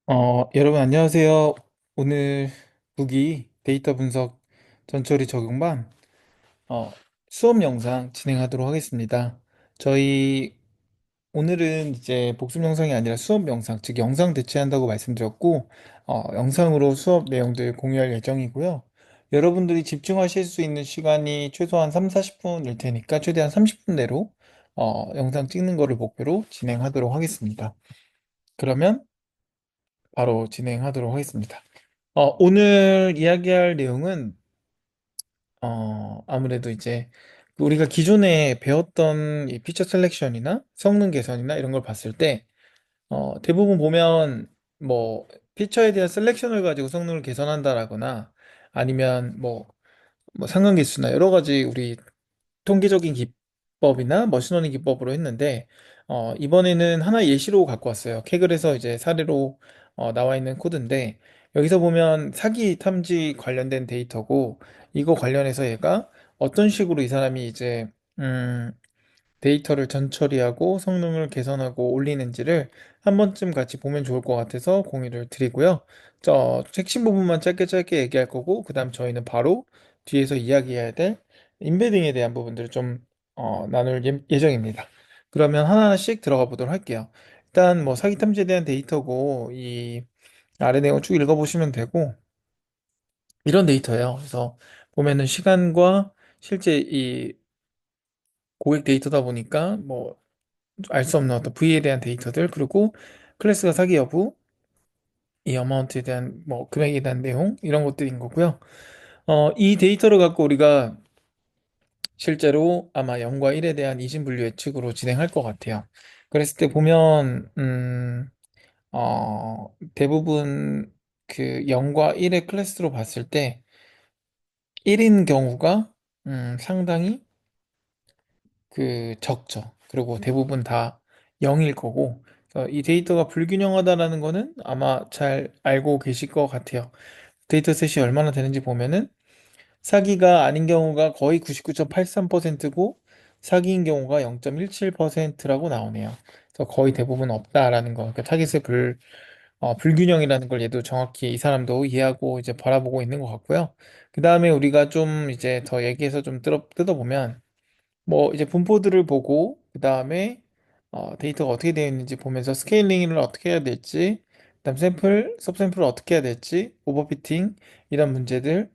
여러분 안녕하세요. 오늘 북이 데이터 분석 전처리 적용반 어, 수업 영상 진행하도록 하겠습니다. 저희 오늘은 이제 복습 영상이 아니라 수업 영상, 즉 영상 대체한다고 말씀드렸고 영상으로 수업 내용들 공유할 예정이고요. 여러분들이 집중하실 수 있는 시간이 최소한 3, 40분일 테니까 최대한 30분 내로 영상 찍는 거를 목표로 진행하도록 하겠습니다. 그러면 바로 진행하도록 하겠습니다. 오늘 이야기할 내용은, 아무래도 이제 우리가 기존에 배웠던 이 피처 셀렉션이나 성능 개선이나 이런 걸 봤을 때, 대부분 보면 뭐, 피처에 대한 셀렉션을 가지고 성능을 개선한다라거나 아니면 뭐 상관계수나 여러 가지 우리 통계적인 기법이나 머신러닝 기법으로 했는데 이번에는 하나 예시로 갖고 왔어요. 케글에서 이제 사례로 나와 있는 코드인데 여기서 보면 사기 탐지 관련된 데이터고 이거 관련해서 얘가 어떤 식으로 이 사람이 이제 음, 데이터를 전처리하고 성능을 개선하고 올리는지를 한 번쯤 같이 보면 좋을 것 같아서 공유를 드리고요. 저 핵심 부분만 짧게 짧게 얘기할 거고, 그 다음 저희는 바로 뒤에서 이야기해야 될 인베딩에 대한 부분들을 좀 나눌 예정입니다. 그러면 하나하나씩 들어가 보도록 할게요. 일단 뭐 사기 탐지에 대한 데이터고, 이 아래 내용 쭉 읽어보시면 되고, 이런 데이터예요. 그래서 보면은 시간과 실제 이 고객 데이터다 보니까 뭐 알 수 없는 어떤 부위에 대한 데이터들, 그리고 클래스가 사기 여부, 이 어마운트에 대한 뭐 금액에 대한 내용, 이런 것들인 거고요. 이 데이터를 갖고 우리가 실제로 아마 0과 1에 대한 이진 분류 예측으로 진행할 것 같아요. 그랬을 때 보면 대부분 그 0과 1의 클래스로 봤을 때 1인 경우가 상당히 그 적죠. 그리고 대부분 다 0일 거고, 이 데이터가 불균형하다라는 거는 아마 잘 알고 계실 것 같아요. 데이터셋이 얼마나 되는지 보면은 사기가 아닌 경우가 거의 99.83%고 사기인 경우가 0.17%라고 나오네요. 그래서 거의 대부분 없다라는 거. 그러니까 타깃의 불균형이라는 걸 얘도 정확히 이 사람도 이해하고 이제 바라보고 있는 것 같고요. 그 다음에 우리가 좀 이제 더 얘기해서 좀 뜯어보면 뭐 이제 분포들을 보고 그 다음에 데이터가 어떻게 되어 있는지 보면서 스케일링을 어떻게 해야 될지, 그다음 샘플, सब샘플을 어떻게 해야 될지, 오버피팅 이런 문제들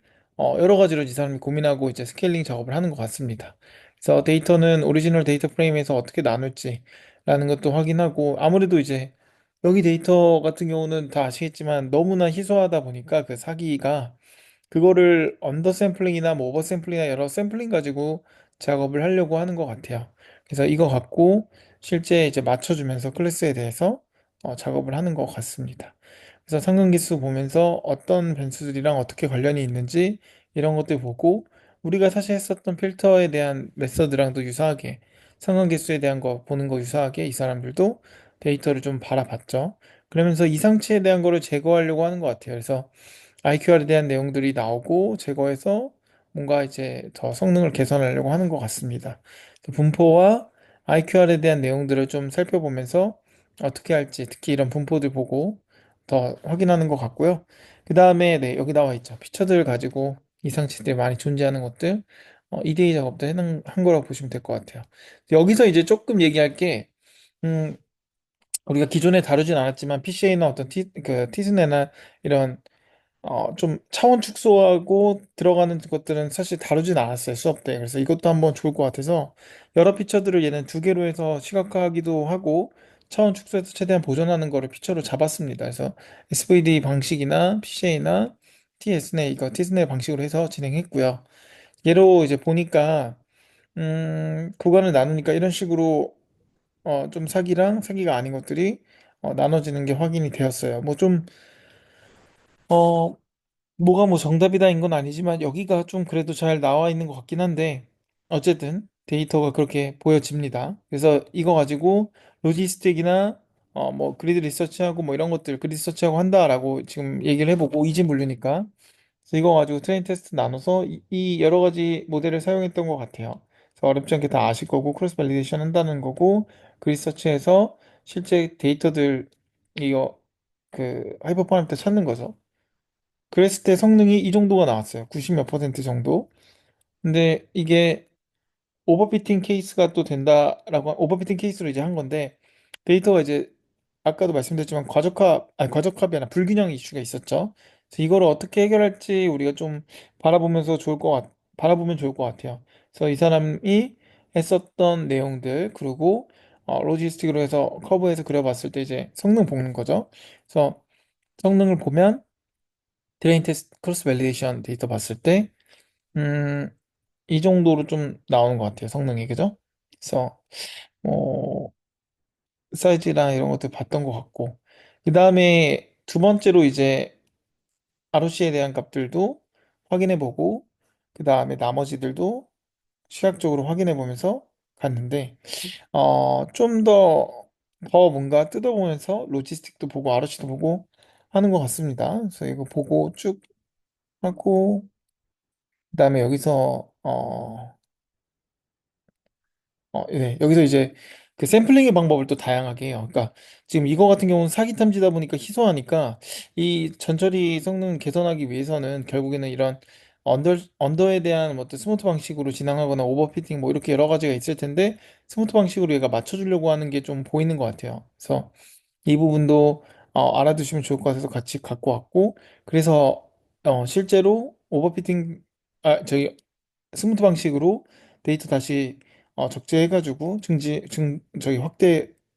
여러 가지로 이 사람이 고민하고 이제 스케일링 작업을 하는 것 같습니다. 그래서 데이터는 오리지널 데이터 프레임에서 어떻게 나눌지라는 것도 확인하고, 아무래도 이제 여기 데이터 같은 경우는 다 아시겠지만 너무나 희소하다 보니까 그 사기가 그거를 언더 샘플링이나 뭐 오버 샘플링이나 여러 샘플링 가지고 작업을 하려고 하는 것 같아요. 그래서 이거 갖고 실제 이제 맞춰주면서 클래스에 대해서 작업을 하는 것 같습니다. 그래서 상관계수 보면서 어떤 변수들이랑 어떻게 관련이 있는지 이런 것들 보고, 우리가 사실 했었던 필터에 대한 메서드랑도 유사하게 상관계수에 대한 거 보는 거 유사하게 이 사람들도 데이터를 좀 바라봤죠. 그러면서 이상치에 대한 거를 제거하려고 하는 것 같아요. 그래서 IQR에 대한 내용들이 나오고 제거해서 뭔가 이제 더 성능을 개선하려고 하는 것 같습니다. 분포와 IQR에 대한 내용들을 좀 살펴보면서 어떻게 할지, 특히 이런 분포들 보고 더 확인하는 것 같고요. 그 다음에 네, 여기 나와 있죠. 피처들 가지고 이상치들이 많이 존재하는 것들, EDA 작업도 한 거라고 보시면 될 것 같아요. 여기서 이제 조금 얘기할 게, 음, 우리가 기존에 다루진 않았지만 PCA나 어떤 티스네나 이런 좀 차원 축소하고 들어가는 것들은 사실 다루진 않았어요, 수업 때. 그래서 이것도 한번 좋을 것 같아서 여러 피처들을 얘는 두 개로 해서 시각화하기도 하고 차원 축소해서 최대한 보존하는 거를 피처로 잡았습니다. 그래서 SVD 방식이나 PCA나 TSNA, 이거 TSNA 방식으로 해서 진행했고요. 얘로 이제 보니까, 구간을 나누니까 이런 식으로 좀 사기랑 사기가 아닌 것들이 나눠지는 게 확인이 되었어요. 어, 뭐가 뭐 정답이다인 건 아니지만 여기가 좀 그래도 잘 나와 있는 것 같긴 한데, 어쨌든 데이터가 그렇게 보여집니다. 그래서 이거 가지고 로지스틱이나 뭐 그리드 리서치하고 뭐 이런 것들 그리드 리서치하고 한다라고 지금 얘기를 해보고 이진 분류니까, 그래서 이거 가지고 트레인 테스트 나눠서 이 여러 가지 모델을 사용했던 것 같아요. 그래서 어렵지 않게 다 아실 거고 크로스 밸리데이션 한다는 거고, 그 리서치에서 실제 데이터들 이거 그 하이퍼 파라미터 찾는 거죠. 그랬을 때 성능이 이 정도가 나왔어요. 90 몇 퍼센트 정도. 근데 이게 오버피팅 케이스가 또 된다라고, 오버피팅 케이스로 이제 한 건데, 데이터가 이제 아까도 말씀드렸지만 과적합이 아니라 불균형 이슈가 있었죠. 그래서 이거를 어떻게 해결할지 우리가 좀 바라보면 좋을 것 같아요. 그래서 이 사람이 했었던 내용들, 그리고 로지스틱으로 해서 커브에서 그려봤을 때 이제 성능 보는 거죠. 그래서 성능을 보면 트레인 테스트 크로스 밸리데이션 데이터 봤을 때, 음, 이 정도로 좀 나오는 것 같아요. 성능이, 그죠? 그래서 뭐 사이즈랑 이런 것들 봤던 것 같고, 그 다음에 두 번째로 이제 ROC에 대한 값들도 확인해 보고, 그 다음에 나머지들도 시각적으로 확인해 보면서 갔는데, 좀 더 뭔가 뜯어보면서 로지스틱도 보고 ROC도 보고 하는 것 같습니다. 그래서 이거 보고 쭉 하고, 그 다음에 여기서 네. 여기서 이제 그 샘플링의 방법을 또 다양하게 해요. 그러니까 지금 이거 같은 경우는 사기 탐지다 보니까 희소하니까 이 전처리 성능 개선하기 위해서는 결국에는 이런 언더에 대한 뭐 어떤 스무트 방식으로 진행하거나 오버피팅 뭐 이렇게 여러 가지가 있을 텐데 스무트 방식으로 얘가 맞춰주려고 하는 게 좀 보이는 것 같아요. 그래서 이 부분도 알아두시면 좋을 것 같아서 같이 갖고 왔고, 그래서 실제로 오버피팅 저희 스무트 방식으로 데이터 다시 적재해가지고 저기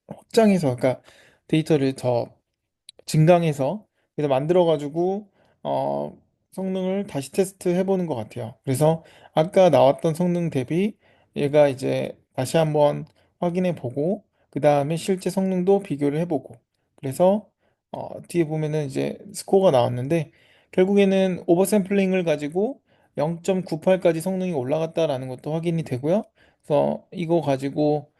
확장해서, 그러니까 데이터를 더 증강해서 그래서 만들어가지고 성능을 다시 테스트 해보는 것 같아요. 그래서 아까 나왔던 성능 대비 얘가 이제 다시 한번 확인해 보고 그 다음에 실제 성능도 비교를 해보고, 그래서 뒤에 보면은 이제 스코어가 나왔는데 결국에는 오버샘플링을 가지고 0.98까지 성능이 올라갔다라는 것도 확인이 되고요. 그래서 이거 가지고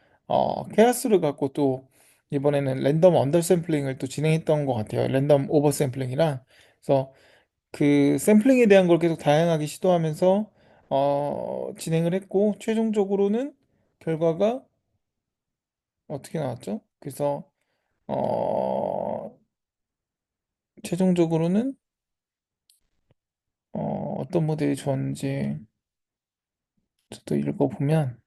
케라스를 갖고 또 이번에는 랜덤 언더샘플링을 또 진행했던 것 같아요. 랜덤 오버샘플링이랑. 그래서 그 샘플링에 대한 걸 계속 다양하게 시도하면서 진행을 했고, 최종적으로는 결과가 어떻게 나왔죠? 그래서 최종적으로는 어떤 모델이 좋았는지 저도 읽어보면,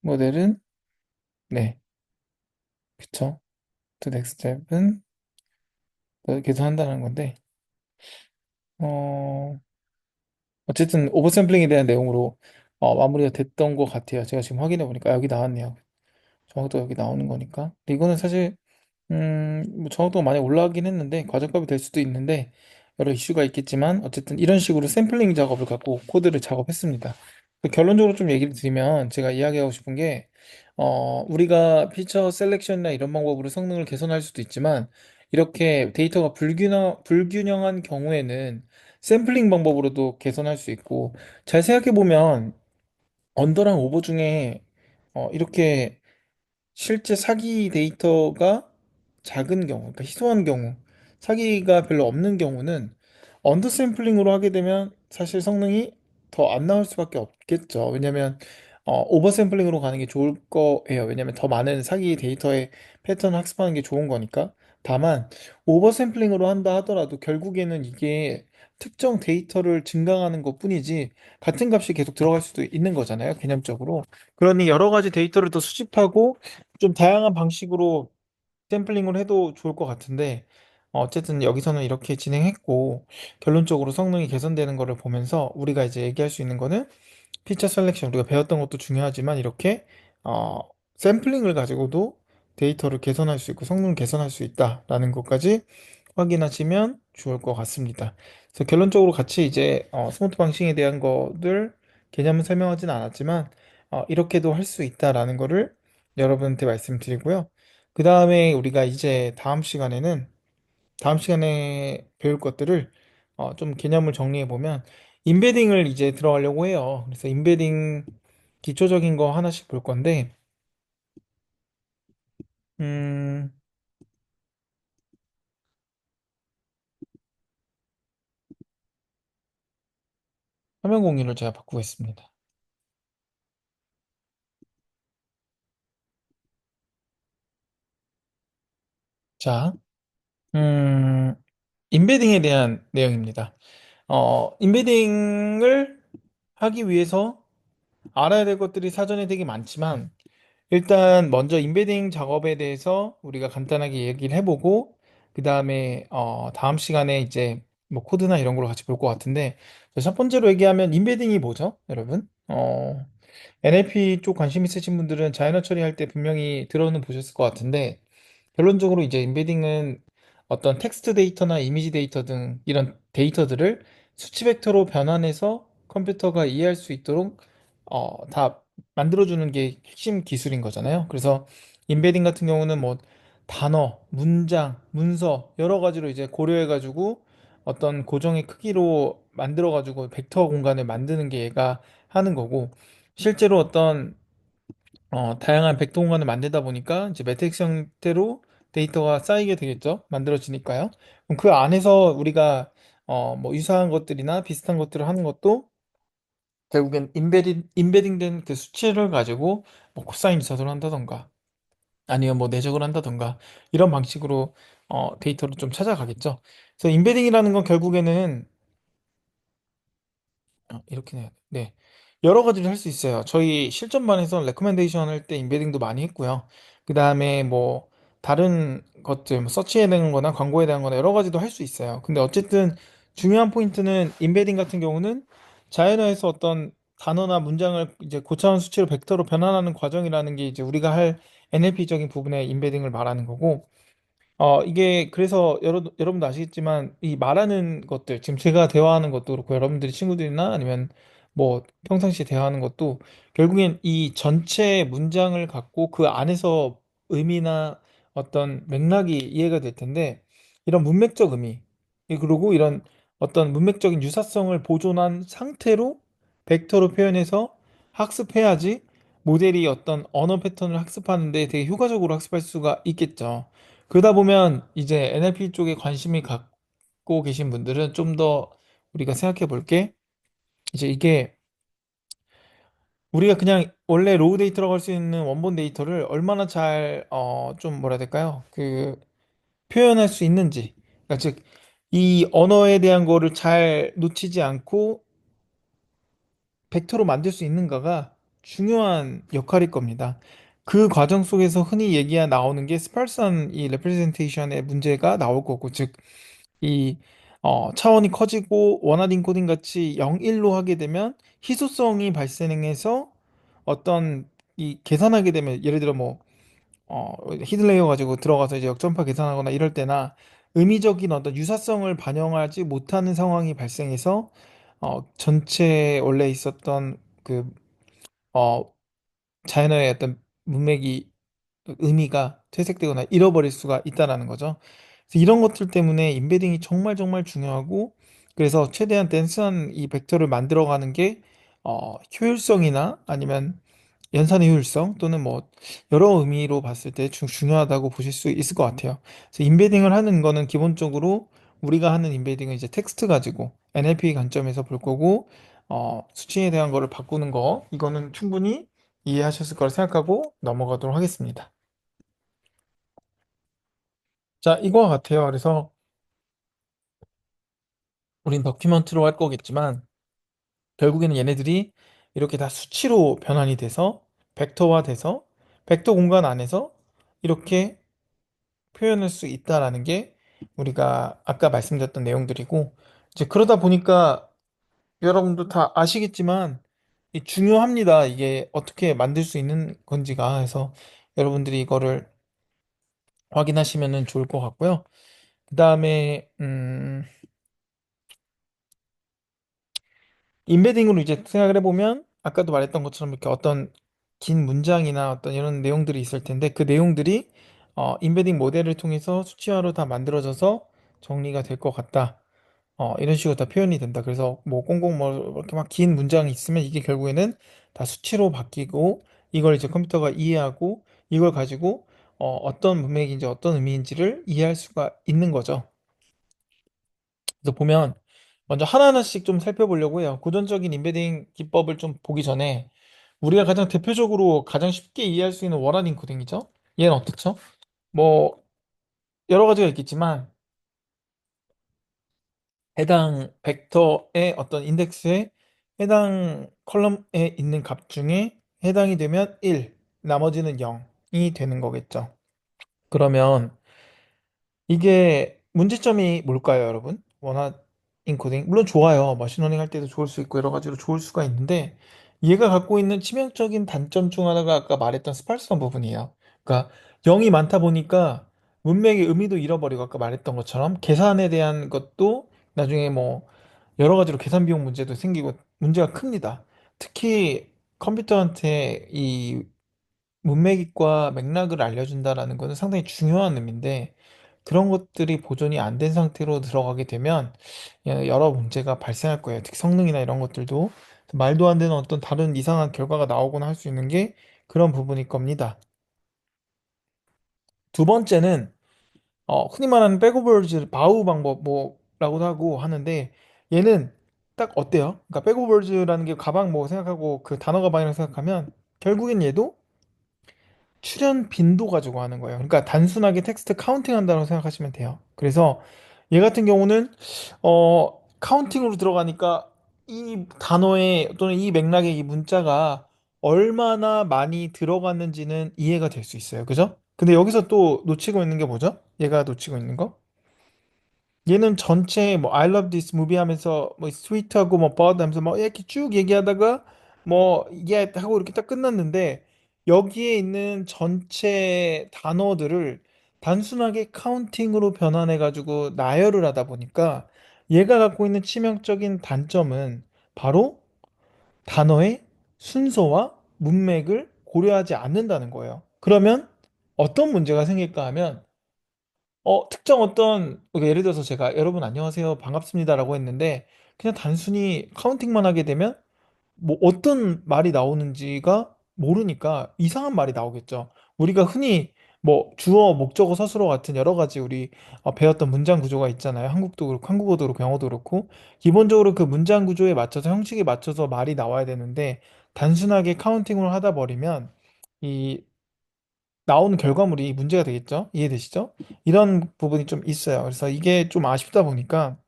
모델은, 네, 그쵸. The next step은 계산한다는 건데, 어, 어쨌든 오버샘플링에 대한 내용으로 마무리가 됐던 것 같아요. 제가 지금 확인해 보니까 여기 나왔네요. 정확도 여기 나오는 거니까. 근데 이거는 사실 뭐 정확도가 많이 올라가긴 했는데 과적값이 될 수도 있는데 여러 이슈가 있겠지만 어쨌든 이런 식으로 샘플링 작업을 갖고 코드를 작업했습니다. 그 결론적으로 좀 얘기를 드리면 제가 이야기하고 싶은 게 우리가 피처 셀렉션이나 이런 방법으로 성능을 개선할 수도 있지만 이렇게 데이터가 불균형한 경우에는 샘플링 방법으로도 개선할 수 있고, 잘 생각해 보면 언더랑 오버 중에 이렇게 실제 사기 데이터가 작은 경우, 그러니까 희소한 경우, 사기가 별로 없는 경우는 언더 샘플링으로 하게 되면 사실 성능이 더 안 나올 수밖에 없겠죠. 왜냐면 오버 샘플링으로 가는 게 좋을 거예요. 왜냐면 더 많은 사기 데이터의 패턴을 학습하는 게 좋은 거니까. 다만 오버 샘플링으로 한다 하더라도 결국에는 이게 특정 데이터를 증강하는 것뿐이지 같은 값이 계속 들어갈 수도 있는 거잖아요. 개념적으로. 그러니 여러 가지 데이터를 더 수집하고 좀 다양한 방식으로 샘플링을 해도 좋을 것 같은데, 어쨌든 여기서는 이렇게 진행했고 결론적으로 성능이 개선되는 거를 보면서 우리가 이제 얘기할 수 있는 거는 피처 셀렉션, 우리가 배웠던 것도 중요하지만 이렇게 어, 샘플링을 가지고도 데이터를 개선할 수 있고 성능을 개선할 수 있다라는 것까지 확인하시면 좋을 것 같습니다. 그래서 결론적으로 같이 이제 스마트 방식에 대한 것들 개념은 설명하진 않았지만 이렇게도 할 수 있다라는 거를 여러분한테 말씀드리고요. 그 다음에 우리가 이제 다음 시간에 배울 것들을 좀 개념을 정리해 보면 인베딩을 이제 들어가려고 해요. 그래서 인베딩 기초적인 거 하나씩 볼 건데, 음, 화면 공유를 제가 바꾸겠습니다. 자, 음, 인베딩에 대한 내용입니다. 인베딩을 하기 위해서 알아야 될 것들이 사전에 되게 많지만, 일단 먼저 인베딩 작업에 대해서 우리가 간단하게 얘기를 해보고, 그 다음에, 다음 시간에 이제 뭐 코드나 이런 걸 같이 볼 것 같은데, 첫 번째로 얘기하면 인베딩이 뭐죠, 여러분? NLP 쪽 관심 있으신 분들은 자연어 처리할 때 분명히 들어는 보셨을 것 같은데, 결론적으로 이제 인베딩은 어떤 텍스트 데이터나 이미지 데이터 등 이런 데이터들을 수치 벡터로 변환해서 컴퓨터가 이해할 수 있도록 다 만들어주는 게 핵심 기술인 거잖아요. 그래서 인베딩 같은 경우는 뭐 단어, 문장, 문서 여러 가지로 이제 고려해가지고 어떤 고정의 크기로 만들어가지고 벡터 공간을 만드는 게 얘가 하는 거고, 실제로 어떤 다양한 벡터 공간을 만들다 보니까 이제 매트릭스 형태로 데이터가 쌓이게 되겠죠. 만들어지니까요. 그럼 그 안에서 우리가 뭐 유사한 것들이나 비슷한 것들을 하는 것도 결국엔 인베딩된 그 수치를 가지고 뭐 코사인 유사도를 한다던가 아니면 뭐 내적을 한다던가 이런 방식으로 데이터를 좀 찾아가겠죠. 그래서 인베딩이라는 건 결국에는 이렇게 해야 돼. 네. 여러 가지를 할 수 있어요. 저희 실전반에서 레코멘데이션 할 때 인베딩도 많이 했고요. 그 다음에 뭐 다른 것들, 뭐 서치에 대한 거나 광고에 대한 거나 여러 가지도 할 수 있어요. 근데 어쨌든 중요한 포인트는 인베딩 같은 경우는 자연어에서 어떤 단어나 문장을 이제 고차원 수치로 벡터로 변환하는 과정이라는 게 이제 우리가 할 NLP적인 부분의 인베딩을 말하는 거고, 이게 그래서 여러분도 아시겠지만 이 말하는 것들 지금 제가 대화하는 것도 그렇고 여러분들이 친구들이나 아니면 뭐 평상시에 대화하는 것도 결국엔 이 전체 문장을 갖고 그 안에서 의미나 어떤 맥락이 이해가 될 텐데, 이런 문맥적 의미 그리고 이런 어떤 문맥적인 유사성을 보존한 상태로 벡터로 표현해서 학습해야지 모델이 어떤 언어 패턴을 학습하는데 되게 효과적으로 학습할 수가 있겠죠. 그러다 보면 이제 NLP 쪽에 관심이 갖고 계신 분들은 좀 더 우리가 생각해 볼 게, 이제 이게 우리가 그냥 원래 로우 데이터라고 할 수 있는 원본 데이터를 얼마나 잘, 좀 뭐라 해야 될까요? 그 표현할 수 있는지. 그러니까 즉, 이 언어에 대한 거를 잘 놓치지 않고 벡터로 만들 수 있는가가 중요한 역할일 겁니다. 그 과정 속에서 흔히 얘기가 나오는 게 스parse한 이 레프레젠테이션의 문제가 나올 거고, 즉, 이 차원이 커지고 원활 인코딩 같이 0, 1로 하게 되면 희소성이 발생해서 어떤 이 계산하게 되면 예를 들어 뭐 히든 레이어 가지고 들어가서 이제 역전파 계산하거나 이럴 때나 의미적인 어떤 유사성을 반영하지 못하는 상황이 발생해서 전체 원래 있었던 그 어, 자연어의 어떤 문맥이 의미가 퇴색되거나 잃어버릴 수가 있다라는 거죠. 그래서 이런 것들 때문에 인베딩이 정말 정말 중요하고, 그래서 최대한 댄스한 이 벡터를 만들어가는 게 효율성이나 아니면 연산의 효율성 또는 뭐 여러 의미로 봤을 때 중요하다고 보실 수 있을 것 같아요. 그래서 인베딩을 하는 거는 기본적으로 우리가 하는 인베딩은 이제 텍스트 가지고 NLP 관점에서 볼 거고, 수치에 대한 거를 바꾸는 거 이거는 충분히 이해하셨을 거라 생각하고 넘어가도록 하겠습니다. 자, 이거와 같아요. 그래서 우린 더큐먼트로 할 거겠지만 결국에는 얘네들이 이렇게 다 수치로 변환이 돼서 벡터화 돼서 벡터 공간 안에서 이렇게 표현할 수 있다라는 게 우리가 아까 말씀드렸던 내용들이고, 이제 그러다 보니까 여러분도 다 아시겠지만 이 중요합니다. 이게 어떻게 만들 수 있는 건지가. 해서 여러분들이 이거를 확인하시면 좋을 것 같고요. 그 다음에 인베딩으로 이제 생각을 해보면 아까도 말했던 것처럼 이렇게 어떤 긴 문장이나 어떤 이런 내용들이 있을 텐데, 그 내용들이 인베딩 모델을 통해서 수치화로 다 만들어져서 정리가 될 것 같다. 이런 식으로 다 표현이 된다. 그래서 뭐 꽁꽁 뭐 이렇게 막 긴 문장이 있으면 이게 결국에는 다 수치로 바뀌고, 이걸 이제 컴퓨터가 이해하고 이걸 가지고 어떤 문맥인지 어떤 의미인지를 이해할 수가 있는 거죠. 그래서 보면 먼저 하나하나씩 좀 살펴보려고 해요. 고전적인 인베딩 기법을 좀 보기 전에 우리가 가장 대표적으로 가장 쉽게 이해할 수 있는 원활 인코딩이죠. 얘는 어떻죠? 뭐 여러 가지가 있겠지만 해당 벡터의 어떤 인덱스에 해당 컬럼에 있는 값 중에 해당이 되면 1, 나머지는 0이 되는 거겠죠. 그러면 이게 문제점이 뭘까요, 여러분? 원화 인코딩. 물론 좋아요. 머신러닝 할 때도 좋을 수 있고 여러 가지로 좋을 수가 있는데 얘가 갖고 있는 치명적인 단점 중 하나가 아까 말했던 스팔스한 부분이에요. 그러니까 0이 많다 보니까 문맥의 의미도 잃어버리고 아까 말했던 것처럼 계산에 대한 것도 나중에 뭐 여러 가지로 계산 비용 문제도 생기고 문제가 큽니다. 특히 컴퓨터한테 이 문맥과 맥락을 알려준다라는 것은 상당히 중요한 의미인데 그런 것들이 보존이 안 된 상태로 들어가게 되면 여러 문제가 발생할 거예요. 특히 성능이나 이런 것들도 말도 안 되는 어떤 다른 이상한 결과가 나오거나 할 수 있는 게 그런 부분일 겁니다. 두 번째는 흔히 말하는 백오버즈 바우 방법 뭐라고도 하고 하는데 얘는 딱 어때요? 그러니까 백오버즈라는 게 가방 뭐 생각하고 그 단어 가방이라고 생각하면 결국엔 얘도 출연 빈도 가지고 하는 거예요. 그러니까 단순하게 텍스트 카운팅 한다고 생각하시면 돼요. 그래서 얘 같은 경우는 카운팅으로 들어가니까 이 단어에 또는 이 맥락의 이 문자가 얼마나 많이 들어갔는지는 이해가 될 수 있어요. 그죠? 근데 여기서 또 놓치고 있는 게 뭐죠? 얘가 놓치고 있는 거? 얘는 전체 뭐 I love this movie 하면서 뭐 스위트하고 뭐 bird 하면서 뭐 이렇게 쭉 얘기하다가 뭐 이게 하고 이렇게 딱 끝났는데 여기에 있는 전체 단어들을 단순하게 카운팅으로 변환해 가지고 나열을 하다 보니까 얘가 갖고 있는 치명적인 단점은 바로 단어의 순서와 문맥을 고려하지 않는다는 거예요. 그러면 어떤 문제가 생길까 하면 특정 어떤, 그러니까 예를 들어서 제가 여러분 안녕하세요 반갑습니다라고 했는데 그냥 단순히 카운팅만 하게 되면 뭐 어떤 말이 나오는지가 모르니까 이상한 말이 나오겠죠. 우리가 흔히 뭐 주어, 목적어, 서술어 같은 여러 가지 우리 배웠던 문장 구조가 있잖아요. 한국도 그렇고 한국어도 그렇고 영어도 그렇고 기본적으로 그 문장 구조에 맞춰서 형식에 맞춰서 말이 나와야 되는데 단순하게 카운팅을 하다 버리면 이 나오는 결과물이 문제가 되겠죠? 이해되시죠? 이런 부분이 좀 있어요. 그래서 이게 좀 아쉽다 보니까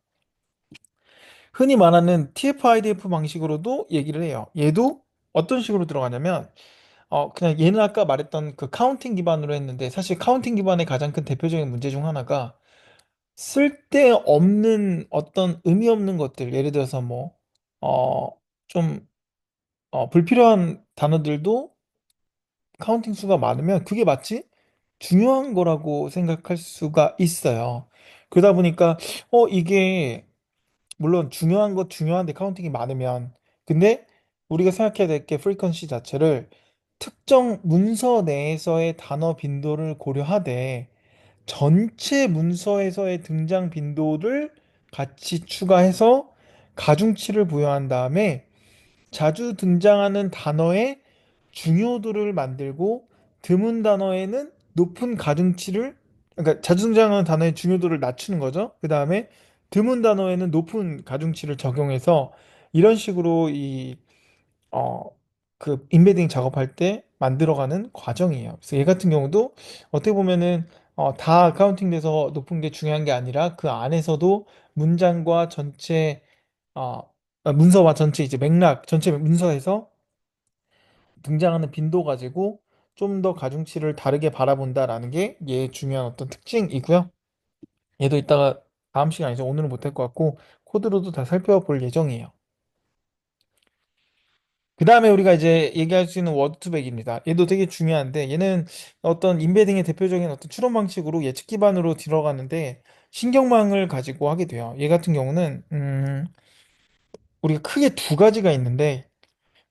흔히 말하는 TF-IDF 방식으로도 얘기를 해요. 얘도 어떤 식으로 들어가냐면 그냥 얘는 아까 말했던 그 카운팅 기반으로 했는데 사실 카운팅 기반의 가장 큰 대표적인 문제 중 하나가 쓸데없는 어떤 의미 없는 것들 예를 들어서 뭐 좀 불필요한 단어들도 카운팅 수가 많으면 그게 마치 중요한 거라고 생각할 수가 있어요. 그러다 보니까 이게 물론 중요한 것 중요한데 카운팅이 많으면 근데 우리가 생각해야 될 게 프리퀀시 자체를 특정 문서 내에서의 단어 빈도를 고려하되 전체 문서에서의 등장 빈도를 같이 추가해서 가중치를 부여한 다음에 자주 등장하는 단어의 중요도를 만들고 드문 단어에는 높은 가중치를 그러니까 자주 등장하는 단어의 중요도를 낮추는 거죠. 그 다음에 드문 단어에는 높은 가중치를 적용해서 이런 식으로 어, 그 인베딩 작업할 때 만들어가는 과정이에요. 그래서 얘 같은 경우도 어떻게 보면은 다 카운팅 돼서 높은 게 중요한 게 아니라 그 안에서도 문장과 전체 어, 문서와 전체 이제 맥락 전체 문서에서 등장하는 빈도 가지고 좀 더 가중치를 다르게 바라본다라는 게 얘의 중요한 어떤 특징이고요. 얘도 이따가 다음 시간이죠. 오늘은 못할 것 같고 코드로도 다 살펴볼 예정이에요. 그 다음에 우리가 이제 얘기할 수 있는 워드투백입니다. 얘도 되게 중요한데 얘는 어떤 인베딩의 대표적인 어떤 추론 방식으로 예측 기반으로 들어가는데 신경망을 가지고 하게 돼요. 얘 같은 경우는 우리가 크게 두 가지가 있는데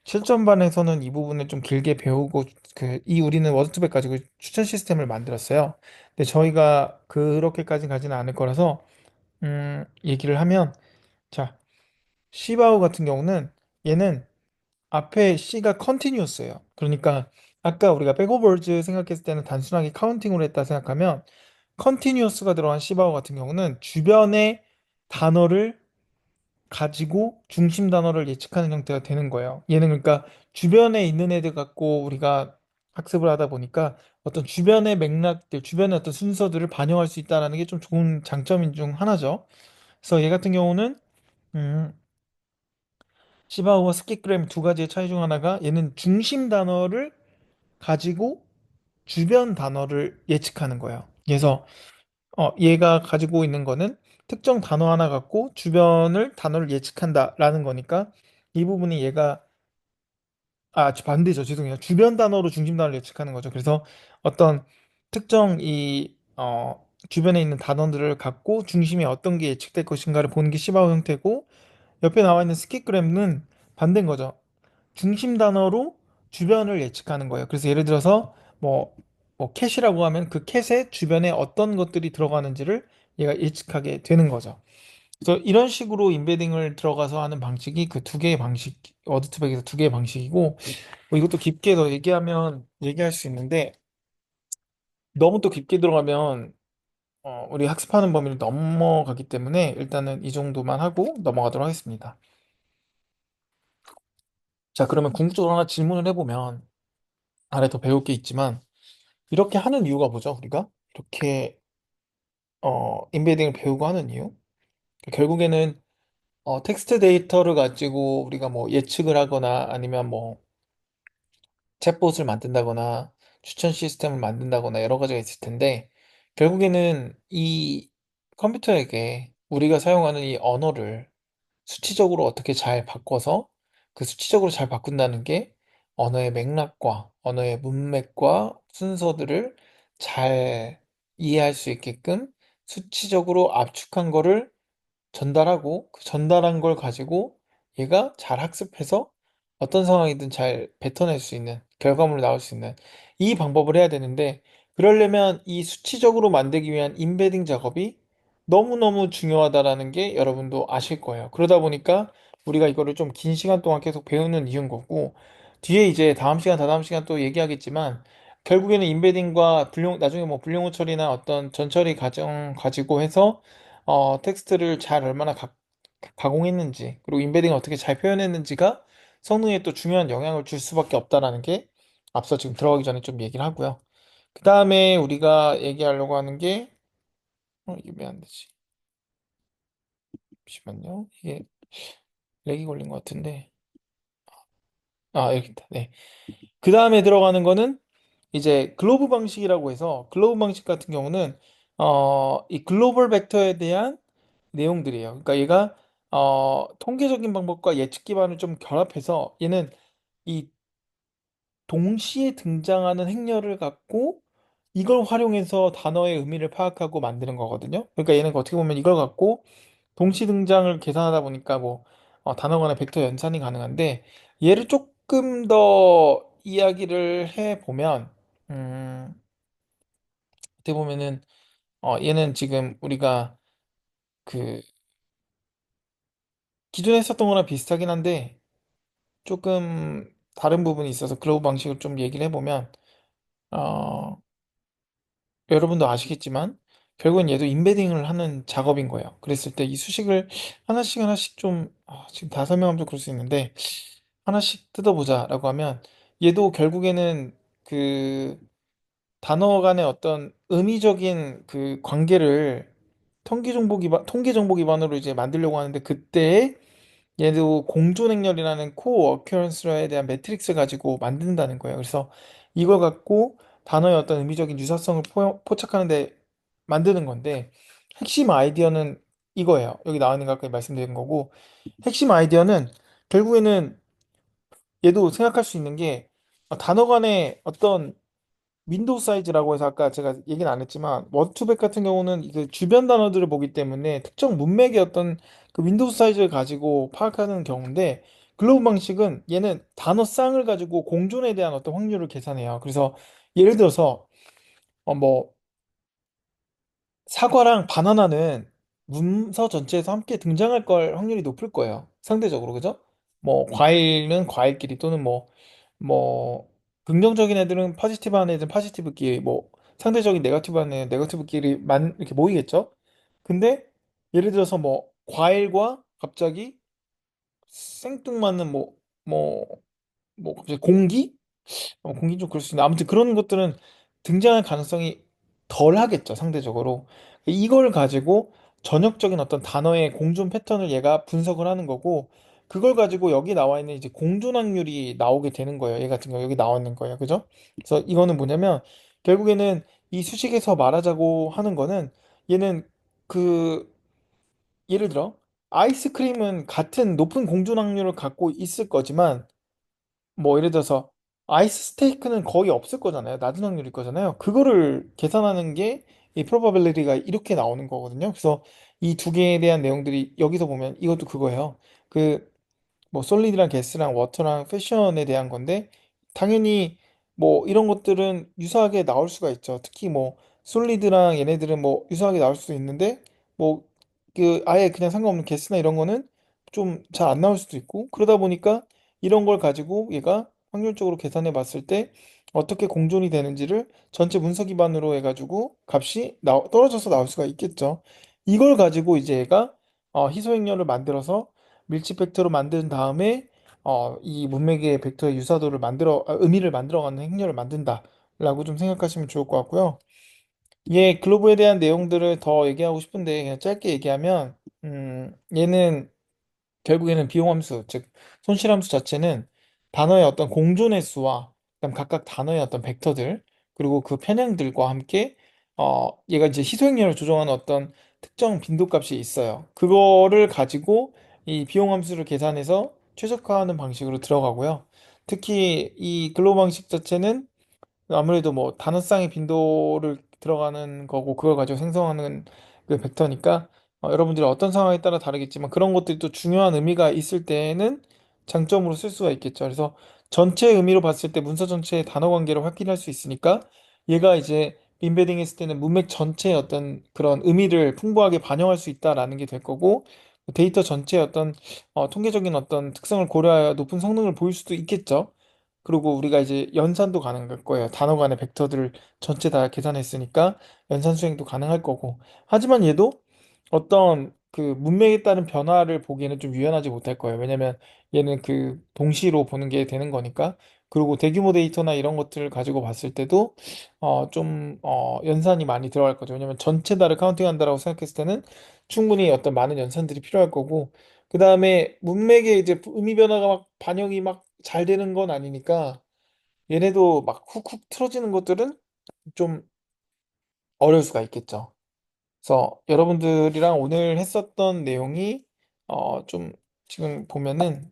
실전반에서는 이 부분을 좀 길게 배우고 이 우리는 워드투백 가지고 추천 시스템을 만들었어요. 근데 저희가 그렇게까지 가지는 않을 거라서 얘기를 하면 자 시바우 같은 경우는 얘는 앞에 C가 컨티뉴어스예요. 그러니까 아까 우리가 백오버즈 생각했을 때는 단순하게 카운팅으로 했다 생각하면 컨티뉴어스가 들어간 시바오 같은 경우는 주변의 단어를 가지고 중심 단어를 예측하는 형태가 되는 거예요. 얘는 그러니까 주변에 있는 애들 갖고 우리가 학습을 하다 보니까 어떤 주변의 맥락들, 주변의 어떤 순서들을 반영할 수 있다는 게 좀 좋은 장점인 중 하나죠. 그래서 얘 같은 경우는 음, 시바오와 스키그램 두 가지의 차이 중 하나가 얘는 중심 단어를 가지고 주변 단어를 예측하는 거예요. 그래서 얘가 가지고 있는 거는 특정 단어 하나 갖고 주변을 단어를 예측한다라는 거니까 이 부분이 얘가 반대죠. 죄송해요. 주변 단어로 중심 단어를 예측하는 거죠. 그래서 어떤 특정 주변에 있는 단어들을 갖고 중심에 어떤 게 예측될 것인가를 보는 게 시바오 형태고 옆에 나와 있는 스키그램은 반대인 거죠. 중심 단어로 주변을 예측하는 거예요. 그래서 예를 들어서 뭐, 캣이라고 하면 그 캣의 주변에 어떤 것들이 들어가는지를 얘가 예측하게 되는 거죠. 그래서 이런 식으로 인베딩을 들어가서 하는 방식이 그 두 개의 방식, 워드투백에서 두 개의 방식이고, 뭐 이것도 깊게 더 얘기하면 얘기할 수 있는데, 너무 또 깊게 들어가면 우리 학습하는 범위를 넘어가기 때문에 일단은 이 정도만 하고 넘어가도록 하겠습니다. 자, 그러면 궁극적으로 하나 질문을 해보면, 아래 더 배울 게 있지만, 이렇게 하는 이유가 뭐죠, 우리가? 이렇게, 인베딩을 배우고 하는 이유? 결국에는, 텍스트 데이터를 가지고 우리가 뭐 예측을 하거나 아니면 뭐 챗봇을 만든다거나 추천 시스템을 만든다거나 여러 가지가 있을 텐데, 결국에는 이 컴퓨터에게 우리가 사용하는 이 언어를 수치적으로 어떻게 잘 바꿔서 그 수치적으로 잘 바꾼다는 게 언어의 맥락과 언어의 문맥과 순서들을 잘 이해할 수 있게끔 수치적으로 압축한 거를 전달하고 그 전달한 걸 가지고 얘가 잘 학습해서 어떤 상황이든 잘 뱉어낼 수 있는 결과물이 나올 수 있는 이 방법을 해야 되는데 그러려면 이 수치적으로 만들기 위한 인베딩 작업이 너무너무 중요하다라는 게 여러분도 아실 거예요. 그러다 보니까 우리가 이거를 좀 긴 시간 동안 계속 배우는 이유인 거고 뒤에 이제 다음 시간, 다다음 시간 또 얘기하겠지만 결국에는 인베딩과 나중에 뭐 불용어 처리나 어떤 전처리 과정 가지고 해서 텍스트를 잘 얼마나 가공했는지, 그리고 인베딩을 어떻게 잘 표현했는지가 성능에 또 중요한 영향을 줄 수밖에 없다라는 게 앞서 지금 들어가기 전에 좀 얘기를 하고요. 그 다음에 우리가 얘기하려고 하는 게, 이게 왜 안 되지? 잠시만요. 이게 렉이 걸린 것 같은데. 여기 있다. 네. 그 다음에 들어가는 거는 이제 글로브 방식이라고 해서 글로브 방식 같은 경우는 이 글로벌 벡터에 대한 내용들이에요. 그러니까 얘가 통계적인 방법과 예측 기반을 좀 결합해서 얘는 이 동시에 등장하는 행렬을 갖고 이걸 활용해서 단어의 의미를 파악하고 만드는 거거든요. 그러니까 얘는 어떻게 보면 이걸 갖고 동시 등장을 계산하다 보니까 뭐 단어 간의 벡터 연산이 가능한데 얘를 조금 더 이야기를 해 보면 어떻게 보면은 얘는 지금 우리가 그 기존에 했었던 거랑 비슷하긴 한데 조금 다른 부분이 있어서 글로브 방식을 좀 얘기를 해보면 어, 여러분도 아시겠지만 결국엔 얘도 인베딩을 하는 작업인 거예요. 그랬을 때 이 수식을 하나씩 하나씩 좀 지금 다 설명하면 좀 그럴 수 있는데 하나씩 뜯어보자라고 하면 얘도 결국에는 그 단어 간의 어떤 의미적인 그 관계를 통계 정보 기반으로 이제 만들려고 하는데 그때 얘도 공존행렬이라는 코어 어큐런스에 대한 매트릭스 가지고 만든다는 거예요. 그래서 이걸 갖고 단어의 어떤 의미적인 유사성을 포착하는데 만드는 건데 핵심 아이디어는 이거예요. 여기 나와 있는 거 아까 말씀드린 거고 핵심 아이디어는 결국에는 얘도 생각할 수 있는 게 단어 간의 어떤 윈도우 사이즈라고 해서 아까 제가 얘기는 안 했지만 워투백 같은 경우는 그 주변 단어들을 보기 때문에 특정 문맥의 어떤 그 윈도우 사이즈를 가지고 파악하는 경우인데 글로브 방식은 얘는 단어 쌍을 가지고 공존에 대한 어떤 확률을 계산해요. 그래서 예를 들어서 뭐 사과랑 바나나는 문서 전체에서 함께 등장할 걸 확률이 높을 거예요. 상대적으로 그죠? 뭐 과일은 과일끼리 또는 뭐 긍정적인 애들은 포지티브한 애들은 포지티브끼리 뭐 상대적인 네거티브한 애들은 네거티브끼리만 이렇게 모이겠죠? 근데 예를 들어서 뭐 과일과 갑자기 생뚱맞는 뭐 갑자기 공기? 공기 좀 그럴 수 있는데 아무튼 그런 것들은 등장할 가능성이 덜 하겠죠, 상대적으로. 이걸 가지고 전역적인 어떤 단어의 공존 패턴을 얘가 분석을 하는 거고, 그걸 가지고 여기 나와 있는 이제 공존 확률이 나오게 되는 거예요. 얘 같은 경우 여기 나와 있는 거예요. 그죠? 그래서 이거는 뭐냐면, 결국에는 이 수식에서 말하자고 하는 거는, 얘는 그, 예를 들어, 아이스크림은 같은 높은 공존 확률을 갖고 있을 거지만, 뭐 예를 들어서 아이스 스테이크는 거의 없을 거잖아요. 낮은 확률일 거잖아요. 그거를 계산하는 게 이 probability가 이렇게 나오는 거거든요. 그래서 이 두 개에 대한 내용들이 여기서 보면 이것도 그거예요. 그 뭐 솔리드랑 게스랑 워터랑 패션에 대한 건데 당연히 뭐 이런 것들은 유사하게 나올 수가 있죠. 특히 뭐 솔리드랑 얘네들은 뭐 유사하게 나올 수도 있는데 뭐 그 아예 그냥 상관없는 게스나 이런 거는 좀 잘 안 나올 수도 있고 그러다 보니까 이런 걸 가지고 얘가 확률적으로 계산해 봤을 때 어떻게 공존이 되는지를 전체 문서 기반으로 해가지고 값이 떨어져서 나올 수가 있겠죠. 이걸 가지고 이제 얘가 희소행렬을 만들어서 밀집 벡터로 만든 다음에 이 문맥의 벡터의 유사도를 의미를 만들어가는 행렬을 만든다라고 좀 생각하시면 좋을 것 같고요. 얘 글로브에 대한 내용들을 더 얘기하고 싶은데 그냥 짧게 얘기하면 얘는 결국에는 비용함수, 즉 손실함수 자체는 단어의 어떤 공존의 수와 그다음 각각 단어의 어떤 벡터들 그리고 그 편향들과 함께 얘가 이제 희소행렬을 조정하는 어떤 특정 빈도값이 있어요. 그거를 가지고 이 비용함수를 계산해서 최적화하는 방식으로 들어가고요. 특히 이 글로우 방식 자체는 아무래도 뭐 단어쌍의 빈도를 들어가는 거고 그걸 가지고 생성하는 그 벡터니까 여러분들이 어떤 상황에 따라 다르겠지만 그런 것들이 또 중요한 의미가 있을 때는 장점으로 쓸 수가 있겠죠. 그래서 전체 의미로 봤을 때 문서 전체의 단어 관계를 확인할 수 있으니까 얘가 이제 인베딩 했을 때는 문맥 전체의 어떤 그런 의미를 풍부하게 반영할 수 있다라는 게 될 거고 데이터 전체의 어떤 통계적인 어떤 특성을 고려하여 높은 성능을 보일 수도 있겠죠. 그리고 우리가 이제 연산도 가능할 거예요. 단어 간의 벡터들을 전체 다 계산했으니까 연산 수행도 가능할 거고. 하지만 얘도 어떤 그 문맥에 따른 변화를 보기에는 좀 유연하지 못할 거예요. 왜냐면 얘는 그 동시로 보는 게 되는 거니까. 그리고 대규모 데이터나 이런 것들을 가지고 봤을 때도 연산이 많이 들어갈 거죠. 왜냐면 전체 다를 카운팅한다라고 생각했을 때는 충분히 어떤 많은 연산들이 필요할 거고 그 다음에 문맥에 이제 의미 변화가 막 반영이 막 잘 되는 건 아니니까 얘네도 막 훅훅 틀어지는 것들은 좀 어려울 수가 있겠죠. 그래서 여러분들이랑 오늘 했었던 내용이 좀 지금 보면은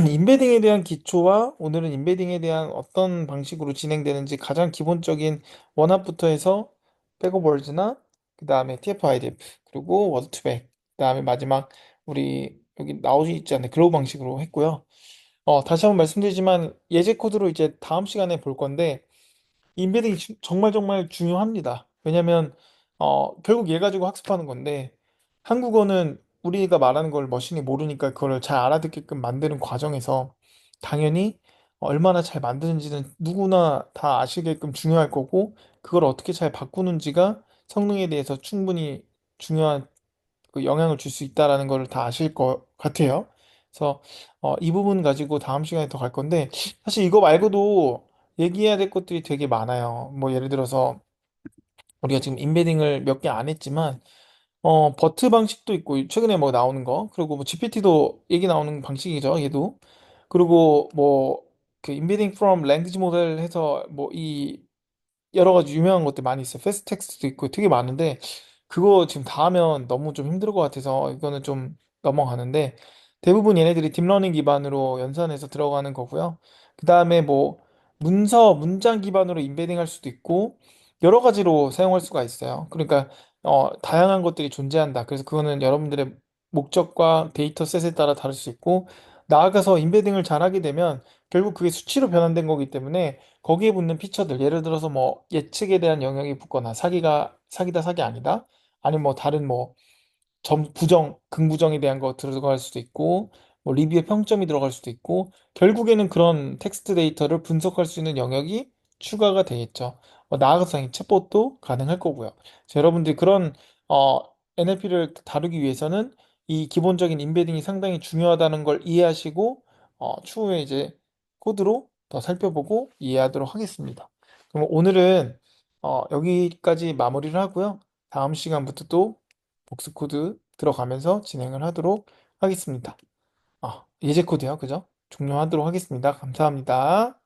인베딩에 대한 기초와 오늘은 인베딩에 대한 어떤 방식으로 진행되는지 가장 기본적인 원합부터 해서 백오버즈나 그 다음에 TF-IDF 그리고 워드2백 그 다음에 마지막 우리 여기 나오지 있지 않는 글로우 방식으로 했고요. 다시 한번 말씀드리지만 예제 코드로 이제 다음 시간에 볼 건데 인베딩이 정말 정말 중요합니다. 왜냐면 결국 얘 가지고 학습하는 건데 한국어는 우리가 말하는 걸 머신이 모르니까 그걸 잘 알아듣게끔 만드는 과정에서 당연히 얼마나 잘 만드는지는 누구나 다 아시게끔 중요할 거고 그걸 어떻게 잘 바꾸는지가 성능에 대해서 충분히 중요한 그 영향을 줄 수 있다라는 걸 다 아실 것 같아요. 그래서 이 부분 가지고 다음 시간에 더 갈 건데 사실 이거 말고도 얘기해야 될 것들이 되게 많아요. 뭐 예를 들어서 우리가 지금 인베딩을 몇 개 안 했지만 버트 방식도 있고 최근에 뭐 나오는 거 그리고 뭐 GPT도 얘기 나오는 방식이죠. 얘도 그리고 뭐 그 인베딩 from language model 해서 뭐이 여러 가지 유명한 것들 많이 있어요. 패스트 텍스트도 있고 되게 많은데 그거 지금 다 하면 너무 좀 힘들 것 같아서 이거는 좀 넘어가는데 대부분 얘네들이 딥러닝 기반으로 연산해서 들어가는 거고요. 그 다음에 뭐 문장 기반으로 인베딩 할 수도 있고 여러 가지로 사용할 수가 있어요. 그러니까 다양한 것들이 존재한다. 그래서 그거는 여러분들의 목적과 데이터 셋에 따라 다를 수 있고 나아가서 인베딩을 잘하게 되면 결국 그게 수치로 변환된 거기 때문에 거기에 붙는 피처들, 예를 들어서 뭐 예측에 대한 영역이 붙거나 사기다, 사기 아니다. 아니면 뭐 다른 뭐 긍부정에 대한 거 들어갈 수도 있고, 뭐 리뷰의 평점이 들어갈 수도 있고, 결국에는 그런 텍스트 데이터를 분석할 수 있는 영역이 추가가 되겠죠. 나아가서 당연히 챗봇도 가능할 거고요. 그래서 여러분들이 그런 어, NLP를 다루기 위해서는 이 기본적인 인베딩이 상당히 중요하다는 걸 이해하시고 추후에 이제 코드로 더 살펴보고 이해하도록 하겠습니다. 그럼 오늘은 여기까지 마무리를 하고요. 다음 시간부터 또 복수 코드 들어가면서 진행을 하도록 하겠습니다. 예제 코드요, 그죠? 종료하도록 하겠습니다. 감사합니다.